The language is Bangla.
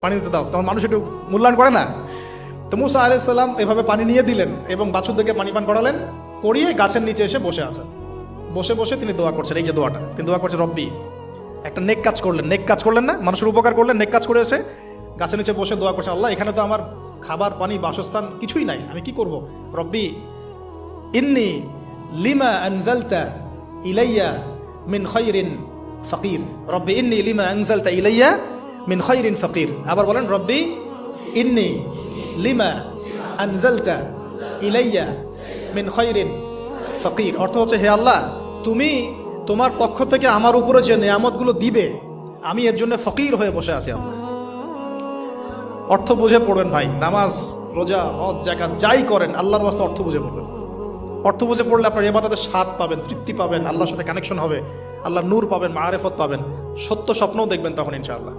পানি দিতে দাও। তখন মানুষ একটু মূল্যায়ন করে না? তো মুসা আলাইহিস সালাম এভাবে পানি নিয়ে দিলেন এবং বাছুরদেরকে পানি পান করালেন, করিয়ে গাছের নিচে এসে বসে আছেন। বসে বসে তিনি দোয়া করছেন। এই যে দোয়াটা তিনি দোয়া করছেন, রব্বি, একটা নেক কাজ করলেন, নেক কাজ করলেন না, মানুষের উপকার করলেন, নেক কাজ করে এসে গাছের নিচে বসে দোয়া করছেন, আল্লাহ এখানে তো আমার খাবার পানি বাসস্থান কিছুই নাই, আমি কি করব? রব্বি ইন্নি লিমা আনজালতা ইলাইয়া মিন খায়রিন ফাকির। রব্বি ইন্নি লিমা আনজালতা ইলাইয়া মিন খায়রিন ফাকির। আবার বলেন, রব্বি ইন্নি লিমা আনজালতা ইলাইয়া মিন খায়রিন ফাকির। অর্থ হচ্ছে, হে আল্লাহ, তুমি তোমার পক্ষ থেকে আমার উপরে যে নিয়ামতগুলো দিবে, আমি এর জন্য ফকির হয়ে বসে আছি আল্লাহ। অর্থ বুঝে পড়বেন ভাই, নামাজ রোজা হজ জাকাত যাই করেন আল্লাহর ওয়াস্তে অর্থ বুঝে পড়বেন। অর্থ বুঝে পড়লে আপনার ইবাদতের স্বাদ পাবেন, তৃপ্তি পাবেন, আল্লাহর সাথে কানেকশন হবে, আল্লাহর নূর পাবেন, মাআরিফত পাবেন, সত্য স্বপ্নও দেখবেন তখন ইনশাআল্লাহ।